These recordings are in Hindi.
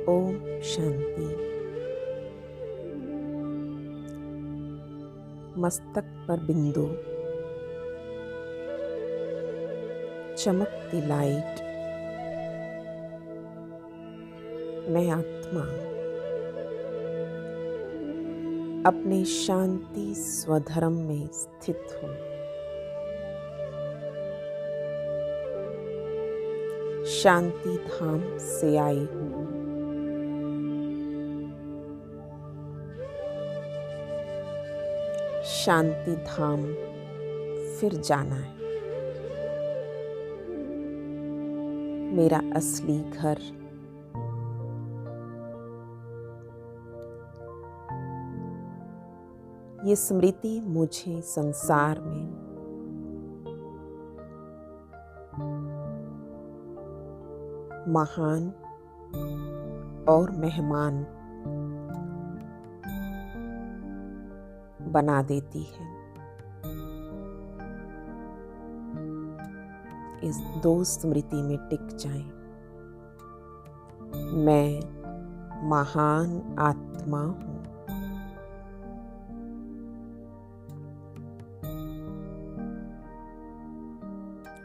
ओम शांति। मस्तक पर बिंदु, चमकती लाइट। मैं आत्मा अपने शांति स्वधर्म में स्थित हूँ। शांति धाम से आई हूँ। शांति धाम फिर जाना है। मेरा असली घर। ये स्मृति मुझे संसार में महान और मेहमान बना देती है। इस दो स्मृति में टिक जाएं। मैं महान आत्मा हूँ।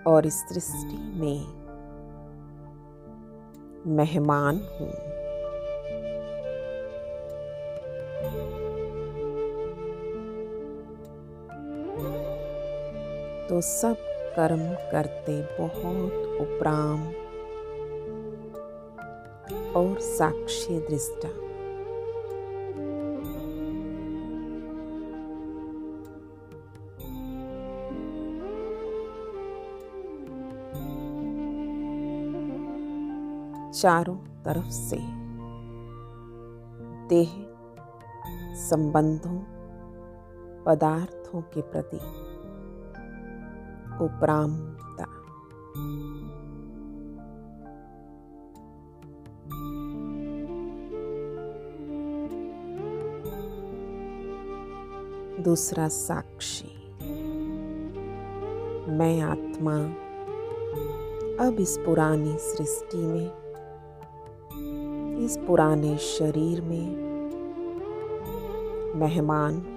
और इस सृष्टि में मेहमान हूँ। तो सब कर्म करते बहुत उपराम और साक्षी दृष्टा। चारों तरफ से देह संबंधों पदार्थों के प्रति उपरामता। दूसरा साक्षी। मैं आत्मा अब इस पुरानी सृष्टि में, इस पुराने शरीर में मेहमान हूँ।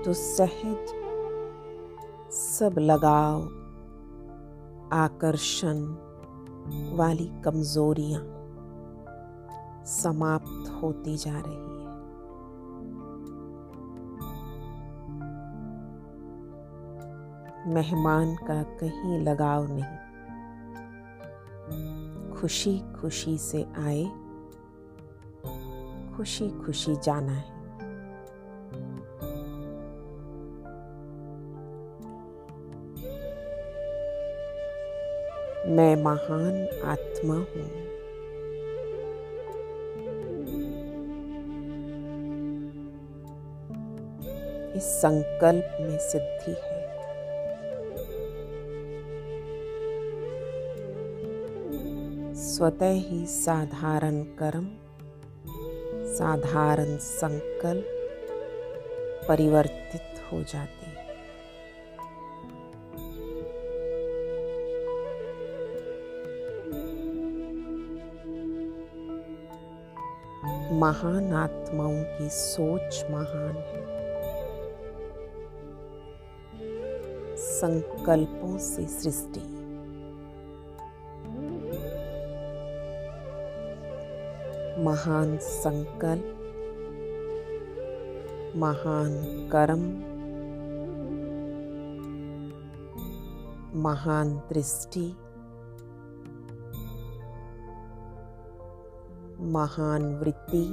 तो सहज सब लगाव, आकर्षण वाली कमजोरियां समाप्त होती जा रही है। मेहमान का कहीं लगाव नहीं। खुशी खुशी से आए, खुशी खुशी जाना है। मैं महान आत्मा हूँ। इस संकल्प में सिद्धि है। स्वतः ही साधारण कर्म, साधारण संकल्प परिवर्तित हो जाते हैं। महान आत्माओं की सोच महान है। संकल्पों से सृष्टि। महान संकल्प, महान कर्म, महान दृष्टि, महान वृत्ति,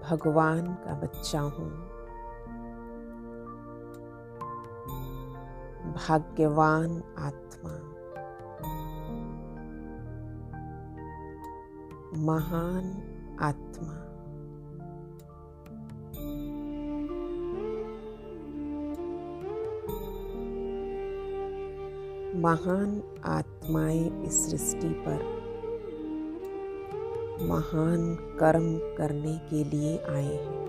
भगवान का बच्चा हूँ। भाग्यवान आत्मा, महान आत्मा। महान आत्माएं इस सृष्टि पर महान कर्म करने के लिए आए हैं।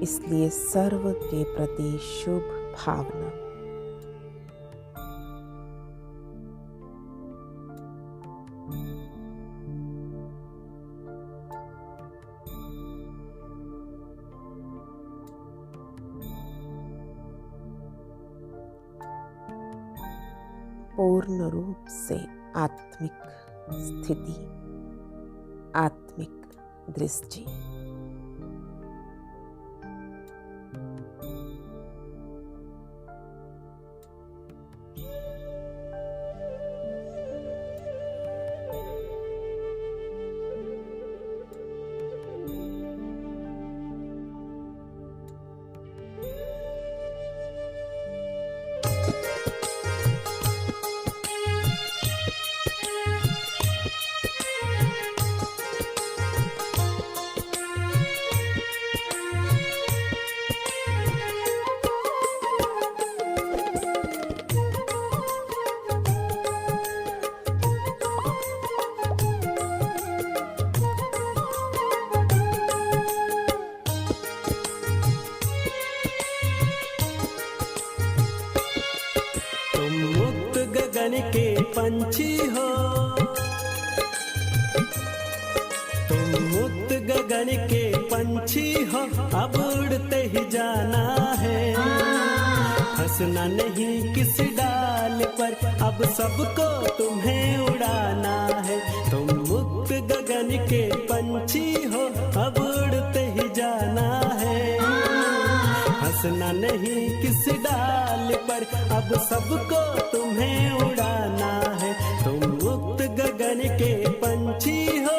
इसलिए सर्व के प्रति शुभ भावना। पूर्ण रूप से आत्मिक स्थिति, आत्मिक दृष्टि। के पंछी हो, तुम मुक्त गगन के पंछी हो, अब उड़ते ही जाना है। हंसना नहीं किस डाल पर, अब सबको तुम्हें उड़ाना है। तुम मुक्त गगन के पंछी हो, अब उड़ते ही जाना है। हंसना नहीं किस डाल पर, अब सबको तुम्हें उड़ाना है। तुम मुक्त गगन के पंछी हो।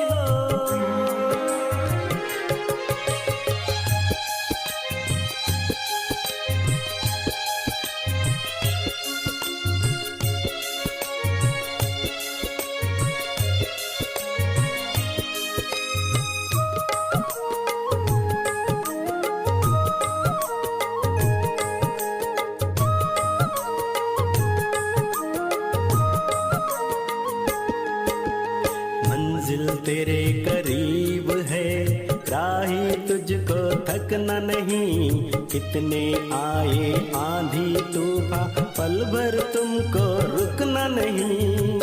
मंजिल तेरे करीब है, राही तुझको थकना नहीं। कितने आए आंधी तूफान, पल भर तुमको रुकना नहीं।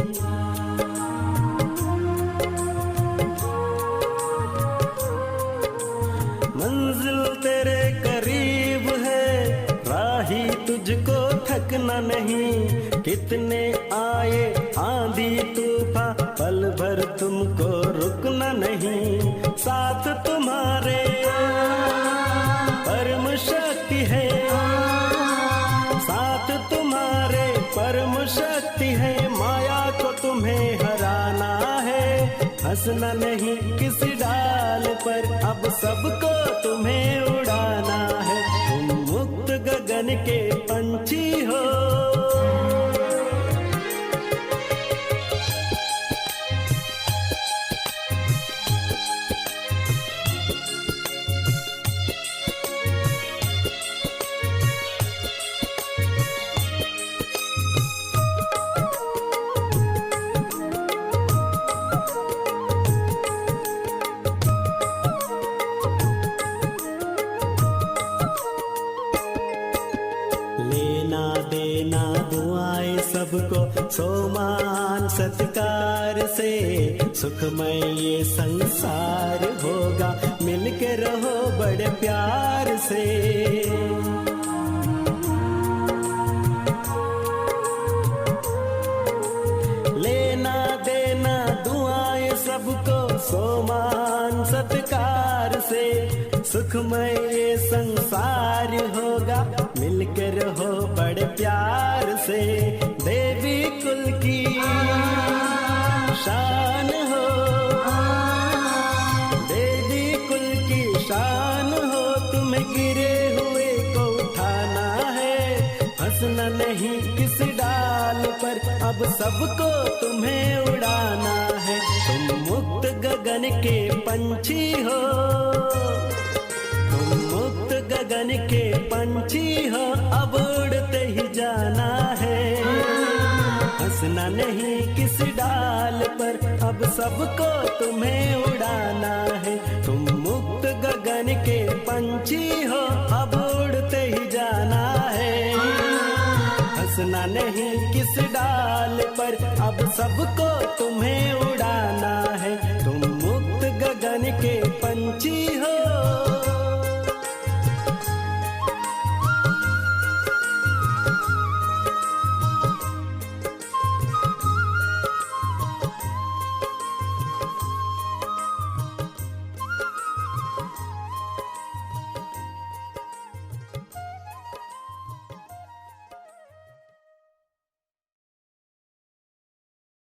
मंजिल तेरे करीब है, राही तुझको थकना नहीं। कितने आए आंधी तूफान, पल भर तुमको रुकना नहीं। साथ तुम्हारे परम शक्ति है, साथ तुम्हारे परम शक्ति है। माया को तुम्हें हराना है। हंसना नहीं किस डाल पर, अब सबको तुम्हें उड़ाना है। तुम मुक्त गगन के पंछी हो। लेना देना दुआएं सबको सोमान सत्कार से। सुखमय ये संसार होगा, मिलके रहो बड़े प्यार से। लेना देना दुआएं सबको सोमान सत्कार से। सुखमय ये संसार होगा, मिलके रहो बड़े प्यार से। देवी कुल की शान हो, देवी कुल की शान हो। तुम्हें गिरे हुए को उठाना है। हंसना नहीं किस डाल पर, अब सबको तुम्हें उड़ाना है। तुम मुक्त गगन के पंछी हो, तुम मुक्त गगन के पंछी हो, अब उड़ते ही जाना है। हंसना नहीं किस डाल पर, अब सबको तुम्हें उड़ाना है। तुम मुक्त गगन के पंछी हो, अब उड़ते ही जाना है। हंसना नहीं किस डाल पर, अब सबको तुम्हें उड़ाना